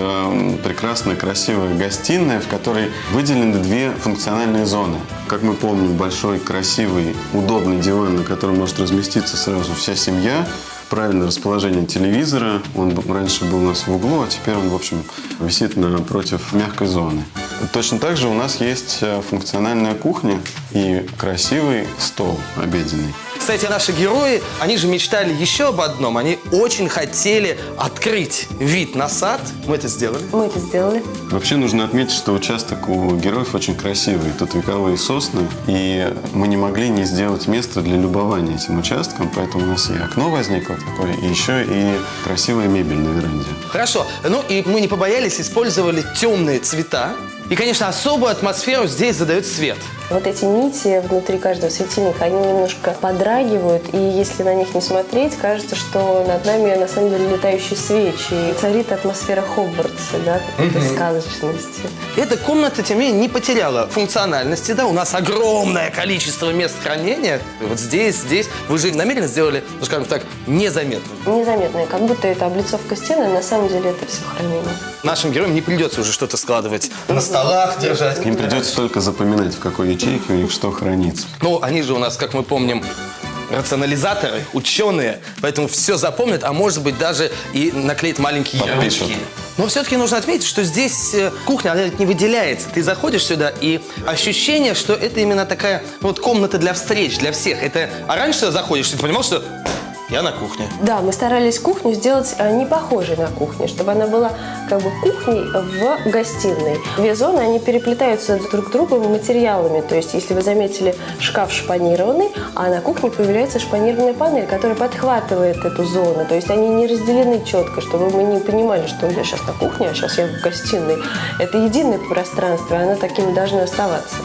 прекрасная, красивая гостиная, в которой выделены две функциональные зоны. Как мы помним, большой, красивый, удобный диван, на котором может разместиться сразу вся семья. Правильное расположение телевизора. Он раньше был у нас в углу, а теперь он, в общем, висит напротив мягкой зоны. Точно так же у нас есть функциональная кухня и красивый стол обеденный. Кстати, наши герои, они же мечтали еще об одном. Они очень хотели открыть вид на сад. Мы это сделали. Мы это сделали. Вообще нужно отметить, что участок у героев очень красивый. Тут вековые сосны, и мы не могли не сделать место для любования этим участком, поэтому у нас и окно возникло такое, и еще и красивая мебель на веранде. Хорошо. Ну и мы не побоялись, использовали темные цвета. И, конечно, особую атмосферу здесь задает свет. Вот эти нити внутри каждого светильника, они немножко подрагивают, и если на них не смотреть, кажется, что над нами на самом деле летающие свечи. И царит атмосфера Хогвартса, да, какой-то сказочности. Эта комната, тем не менее, не потеряла функциональности, да, у нас огромное количество мест хранения. Вот здесь. Вы же намеренно сделали, ну, скажем так, незаметно. Незаметно, как будто это облицовка стены, а на самом деле это все хранение. Нашим героям не придется уже что-то складывать на столах, держать. Им придется только запоминать, в какой ячейке у них что хранится. Ну, они же у нас, как мы помним, рационализаторы, ученые, поэтому все запомнят, а может быть даже и наклеят маленькие ярлычки. Но все-таки нужно отметить, что здесь кухня, она не выделяется. Ты заходишь сюда, и ощущение, что это именно такая вот комната для встреч, для всех. А раньше сюда заходишь, ты понимал, что Я на кухне. Да, мы старались кухню сделать не похожей на кухню, чтобы она была как бы кухней в гостиной. Две зоны, они переплетаются друг к другу материалами. То есть, если вы заметили, шкаф шпанированный, а на кухне появляется шпанированная панель, которая подхватывает эту зону. То есть, они не разделены четко, чтобы мы не понимали, что я сейчас на кухне, а сейчас я в гостиной. Это единое пространство, и оно таким и должно оставаться.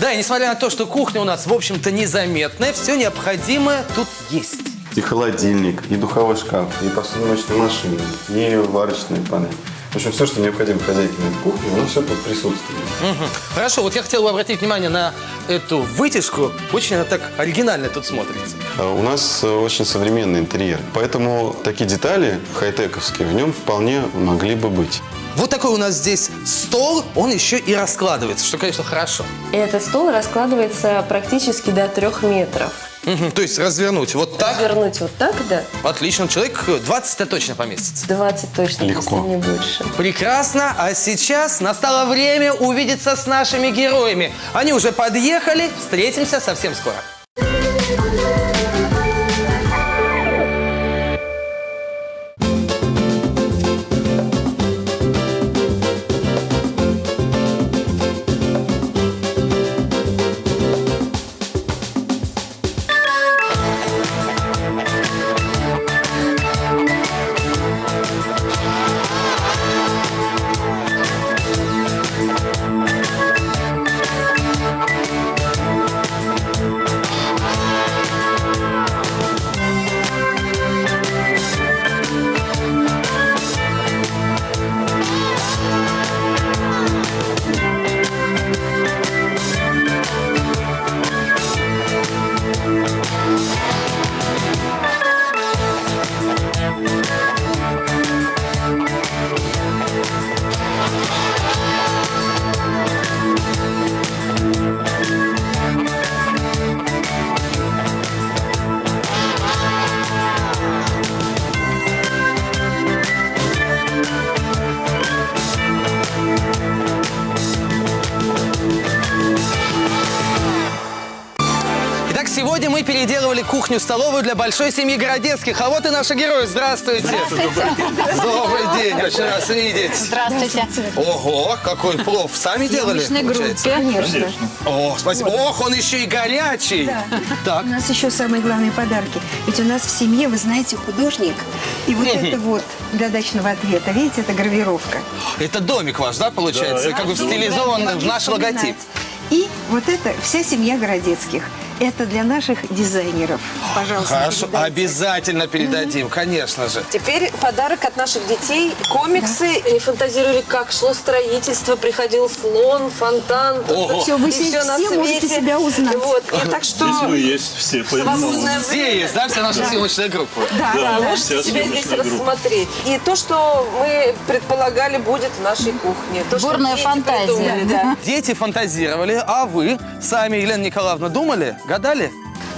Да, и несмотря на то, что кухня у нас, в общем-то, незаметная, все необходимое тут есть. И холодильник, и духовой шкаф, и посудомоечная машина, и варочная панель. В общем, все, что необходимо хозяйке на кухне, оно все тут присутствует. Хорошо, вот я хотел бы обратить внимание на эту вытяжку. Очень она так оригинально тут смотрится. У нас очень современный интерьер, поэтому такие детали хай-тековские в нем вполне могли бы быть. Вот такой у нас здесь стол, он еще и раскладывается, что, конечно, хорошо. Этот стол раскладывается практически до 3 метров. То есть развернуть вот так? Развернуть вот так, да. Отлично, человек 20-то точно поместится. 20 точно, Легко. если не больше. Прекрасно, а сейчас настало время увидеться с нашими героями. Они уже подъехали, встретимся совсем скоро. Сегодня мы переделывали кухню-столовую для большой семьи Городецких. А вот и наши герои. Здравствуйте. Добрый день. Очень рад видеть. Здравствуйте. Ого, какой плов. Сами делали? В группе. Конечно. О, спасибо. Ох, он еще и горячий. Да. Так. У нас еще самые главные подарки. Ведь у нас в семье, вы знаете, художник. И вот это вот для дачного ответа. Видите, это гравировка. Это домик ваш, да, получается? Да, как бы стилизован в наш логотип. И вот это вся семья Городецких. Это для наших дизайнеров. Пожалуйста, Хорошо, передайте. обязательно передадим, конечно же. Теперь подарок от наших детей. Комиксы. Они фантазировали, как шло строительство, приходил слон, фонтан. Ого. Все, вы И все на все можете свете. себя узнать. Вот. И так что Здесь вы есть все по свободное Все время. есть, да, вся наша съемочная группа? Да. Можете вся себя здесь съемочная группа. рассмотреть. И то, что мы предполагали, будет в нашей кухне. То, что Бурная дети фантазия. придумали, да. Дети фантазировали, а вы сами, Елена Николаевна, думали, гадали?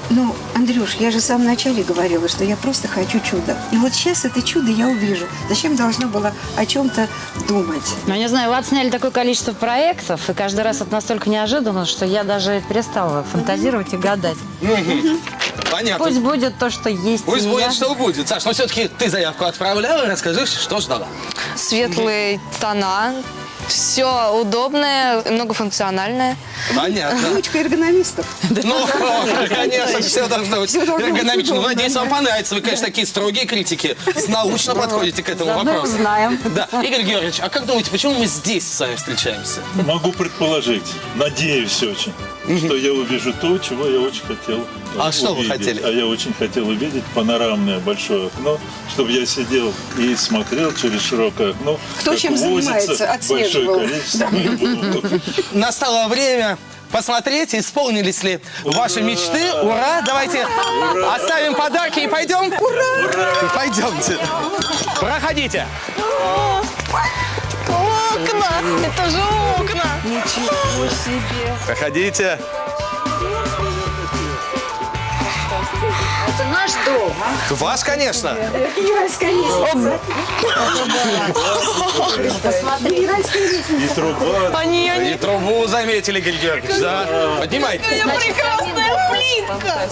Ну, Андрюш, я же в самом начале говорила, что я просто хочу чуда. И вот сейчас это чудо я увижу. Зачем должна была о чем-то думать? Ну, не знаю, вы отсняли такое количество проектов, и каждый раз это настолько неожиданно, что я даже перестала фантазировать и гадать. Понятно. Пусть будет то, что есть. Пусть и будет, я. что будет. Саш, но все-таки ты заявку отправляла, расскажи, что ждала. Светлые тона, все удобное, многофункциональное. Понятно. Ручка эргономистов. Ну, конечно, все должно быть эргономично. Ну, надеюсь, вам понравится. Вы, конечно, такие строгие критики. Научно подходите к этому Заодно и вопросу. узнаем. Да. Игорь Георгиевич, а как думаете, почему мы здесь с вами встречаемся? Могу предположить, надеюсь очень, что я увижу то, чего я очень хотел А что вы увидеть. хотели? А я очень хотел увидеть панорамное большое окно, чтобы я сидел и смотрел через широкое окно, Кто как чем возится занимается, большое отслеживал. количество рыболовов. Настало время посмотреть, исполнились ли ваши мечты. Ура! Давайте оставим подарки и пойдем. Ура! Пойдемте. Проходите. Окна! Это же окна! Ничего себе. Проходите. Это наш дом. Ваш, конечно. Посмотри. И труба. И трубу заметили, Игорь Георгиевич. Да. Поднимайте. Прекрасная плитка.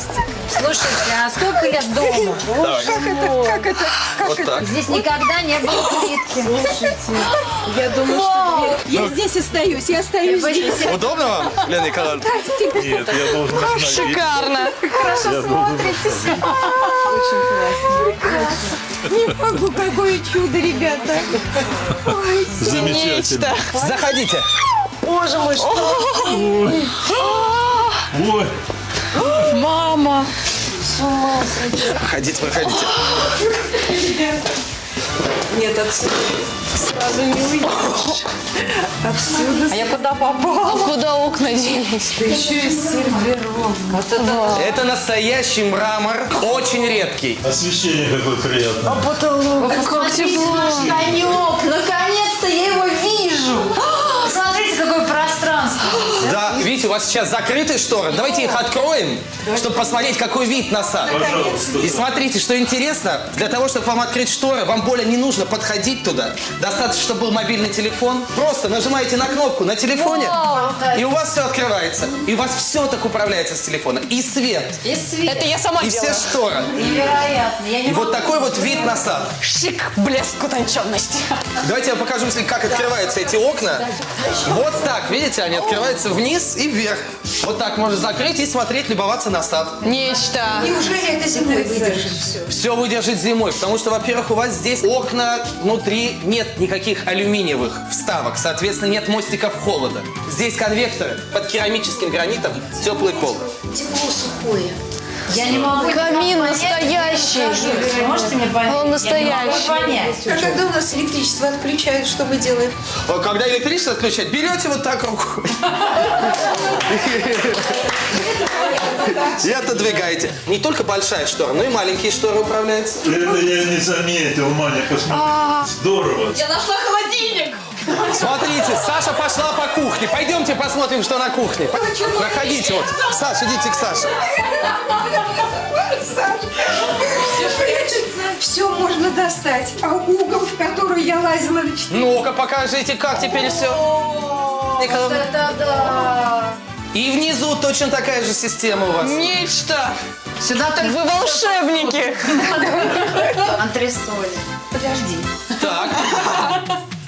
Слушайте, а сколько лет дому? Давай. Как это? Вот так. Здесь никогда не было плитки. Слушайте, Я думаю, что я здесь остаюсь, я остаюсь здесь. Удобно вам, Лена Николаевна? Нет, я должен остановить. шикарно. Хорошо смотритесь. Не могу, какое чудо, ребята. Ой, Замечательно. Заходите. Боже мой, что? Ой. Мама. Проходите, проходите. нет, отсюда сразу не уйдешь. Отсюда. А я куда попала? Куда окна делись? Да еще и сервером. Это настоящий мрамор, очень редкий. Освещение какое приятное. Потолок. Как тепло. Конек, наконец-то я его вижу. Смотрите, какое пространство. Да, видите, у вас сейчас закрытые шторы. Давайте их откроем, чтобы посмотреть, какой вид на сад. Пожалуйста. И смотрите, что интересно, для того, чтобы вам открыть шторы, вам более не нужно подходить туда. Достаточно, чтобы был мобильный телефон. Просто нажимаете на кнопку на телефоне, и у вас все открывается. И у вас все так управляется с телефона. И свет, И свет. Это я сама и делала. все шторы. Невероятно. Я не И вот могу. такой вот вид на сад. Шик, блеск, утонченность. Давайте я вам покажу, как открываются эти окна. Вот так, видите, они открываются вниз и вверх. Вот так можно закрыть и смотреть, любоваться на сад. Нечто. Неужели это зимой выдержит все? Все выдержит зимой, потому что, во-первых, у вас здесь окна внутри, нет никаких алюминиевых вставок, соответственно, нет мостиков холода. Здесь конвекторы под керамическим гранитом, теплый пол. Тепло сухое. Я не могу Камин понять, настоящий. Вы можете мне понять? Он Я настоящий. не могу понять. А когда у нас электричество отключают, что мы делаем? Когда электричество отключать, берете вот так рукой и отодвигаете. Не только большая штора, но и маленькие шторы управляются. Это я не заметил, Маня, посмотри. Здорово. Я нашла холодильник. Смотрите, Саша пошла по кухне. Пойдемте посмотрим, что на кухне. Проходите вот. Саша, идите к Саше. Все прячется, все можно достать. А угол, в который я лазила на 4. Ну-ка, покажите, как теперь все. Это да. И внизу точно такая же система у вас. Нечто. Сюда так Вы волшебники. антресоли. Подожди. Так.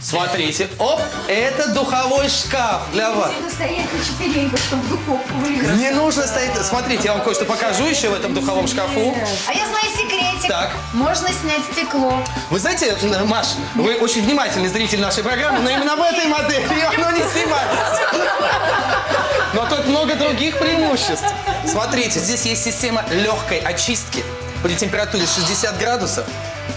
Смотрите. Оп, это духовой шкаф для вас. Нужно стоять на четвереньках, чтобы духовку выиграть. Не нужно стоять. Смотрите, я вам кое-что покажу еще в этом духовом шкафу. А я знаю секретик. Так. Можно снять стекло. Вы знаете, Маш, вы очень внимательный зритель нашей программы, но именно в этой модели оно не снимается. Но тут много других преимуществ. Смотрите, здесь есть система легкой очистки при температуре 60 градусов.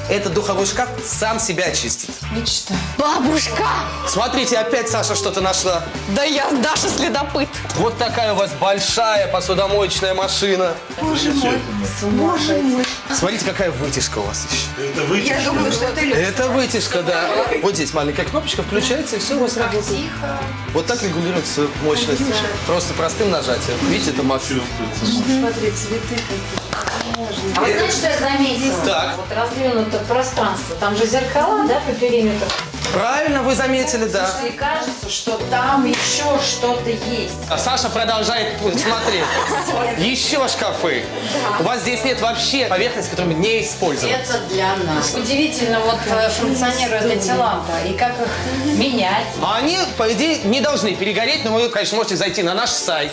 Этот духовой шкаф сам себя очистит. Мечта. Бабушка. Смотрите, опять Саша что-то нашла. Да я Даша следопыт. Вот такая у вас большая посудомоечная машина. Боже мой. Боже мой. Смотрите, какая вытяжка у вас еще. Это вытяжка. Я думала, что это легко. Это вытяжка, да. Вот здесь маленькая кнопочка включается, и все у вас работает. Тихо. Вот так регулируется мощность. Просто простым нажатием. Видите, это максимум. Смотри, цветы А вы знаете, что я заметила? Так. Вот раздвинуто пространство. Там же зеркала, да, по периметру? Правильно вы заметили, да. И кажется, что там еще что-то есть. А Саша продолжает смотреть. Еще шкафы. У вас здесь нет вообще поверхности, которую не использовать. Это для нас. Удивительно вот функционируют эти лампы. И как их менять. Они, по идее, не должны перегореть, но вы, конечно, можете зайти на наш сайт.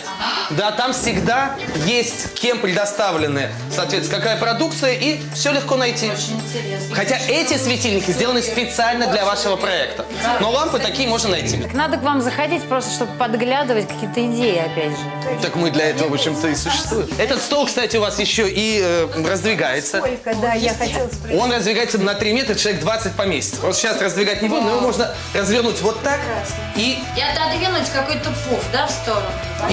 Да, там всегда есть кем предоставлены, соответственно, какая продукция, и все легко найти. Очень интересно. Хотя эти светильники сделаны специально для вашего проекта. Но лампы такие можно найти. Надо к вам заходить просто, чтобы подглядывать какие-то идеи, опять же. Так мы для этого, в общем-то, и существуем. Этот стол, кстати, у вас еще и раздвигается. Сколько, да, я хотела спросить. Он раздвигается на 3 метра, человек 20 поместится. Вот сейчас раздвигать не будем, но его можно развернуть вот так и отодвинуть какой-то пуф, да, в сторону?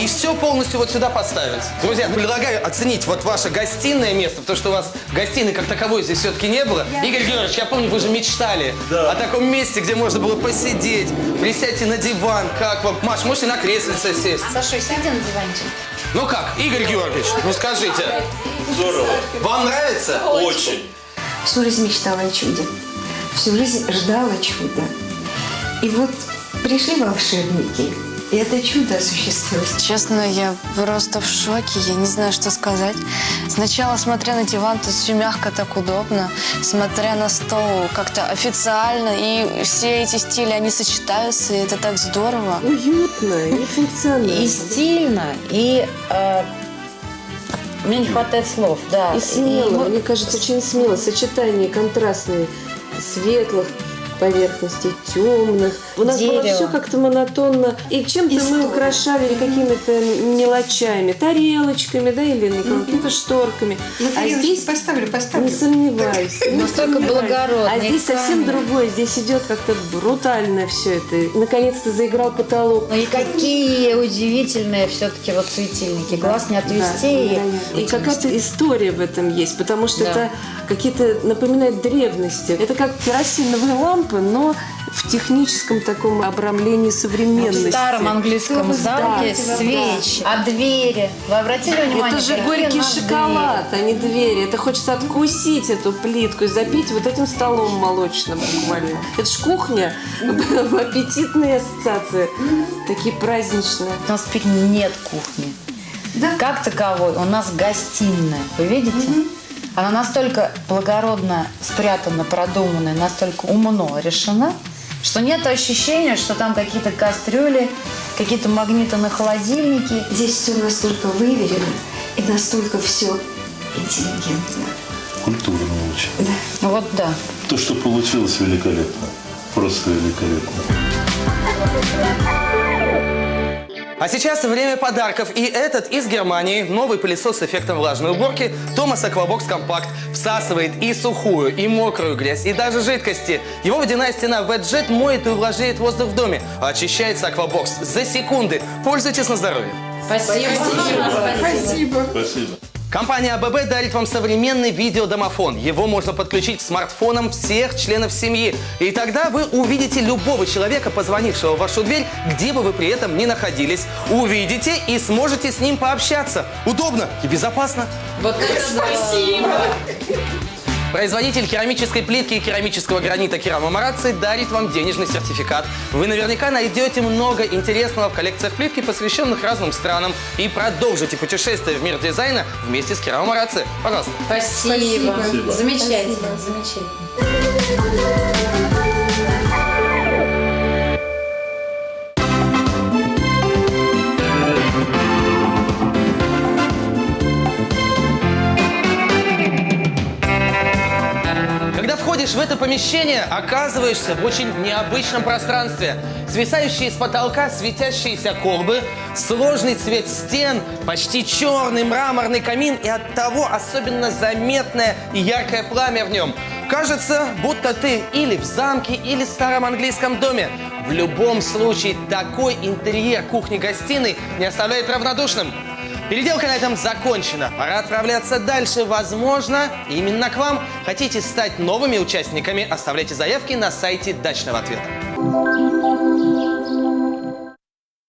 все полностью вот сюда поставить. Друзья, предлагаю оценить вот ваше гостиное место, потому что у вас гостиной как таковой здесь все-таки не было. Игорь Георгиевич, я помню, вы же мечтали о таком месте, где можно было посидеть. Присядьте на диван, как вам? Маш, можете на креслице сесть. Саша, сиди на диванчик. Ну как, Игорь Георгиевич, ну скажите. Здорово. Вам нравится? Очень. Всю жизнь мечтала о чуде. Всю жизнь ждала чуда. И вот пришли волшебники, и это чудо осуществилось. Честно, я просто в шоке, я не знаю, что сказать. Сначала, смотря на диван, тут все мягко, так удобно. Смотря на стол, как-то официально, и все эти стили, они сочетаются, и это так здорово. Уютно и функционально. И стильно, и... Мне не хватает слов, да. И смело, мне кажется, очень смело. Сочетание контрастные, светлых поверхностей, темных. У нас было все как-то монотонно. И чем-то мы украшали какими-то мелочами, тарелочками, да, или какими-то шторками. А здесь поставлю. Не сомневаюсь. Настолько благородно. А здесь совсем другое. Здесь идет как-то брутально все это. Наконец-то заиграл потолок. Ну и какие удивительные все-таки вот светильники. Глаз не отвести. И какая-то история в этом есть, потому что это какие-то напоминает древности. Это как керосиновые лампы, но в техническом таком обрамлении современности. В старом английском замке свечи, а двери. Вы обратили внимание? Это же горький шоколад, а не двери. Это хочется откусить эту плитку и запить вот этим столом молочным буквально. Это ж кухня, аппетитные ассоциации, такие праздничные. У нас теперь нет кухни. Да? Как таковой. У нас гостиная. Вы видите? Она настолько благородно спрятана, продумана, настолько умно решена, что нет ощущения, что там какие-то кастрюли, какие-то магниты на холодильнике. Здесь все настолько выверено и настолько все интеллигентно. Культурно очень. Да. Ну вот да. То, что получилось, великолепно. Просто великолепно. А сейчас время подарков. И этот из Германии. Новый пылесос с эффектом влажной уборки Thomas Aquabox Compact всасывает и сухую, и мокрую грязь, и даже жидкости. Его водяная стена WetJet моет и увлажняет воздух в доме. А очищается Aquabox за секунды. Пользуйтесь на здоровье. Спасибо. Спасибо. Компания АББ дарит вам современный видеодомофон. Его можно подключить к смартфонам всех членов семьи. И тогда вы увидите любого человека, позвонившего в вашу дверь, где бы вы при этом ни находились. Увидите и сможете с ним пообщаться. Удобно и безопасно. Вот это спасибо. Производитель керамической плитки и керамического гранита Керама Марацци дарит вам денежный сертификат. Вы наверняка найдете много интересного в коллекциях плитки, посвященных разным странам, и продолжите путешествие в мир дизайна вместе с Керама Марацци. Пожалуйста. Спасибо. Замечательно. Замечательно. В это помещение оказываешься в очень необычном пространстве. Свисающие с потолка светящиеся колбы, сложный цвет стен, почти черный мраморный камин и оттого особенно заметное и яркое пламя в нем. Кажется, будто ты или в замке, или в старом английском доме. В любом случае, такой интерьер кухни-гостиной не оставляет равнодушным. Переделка на этом закончена. Пора отправляться дальше. Возможно, именно к вам. Хотите стать новыми участниками? Оставляйте заявки на сайте Дачного ответа.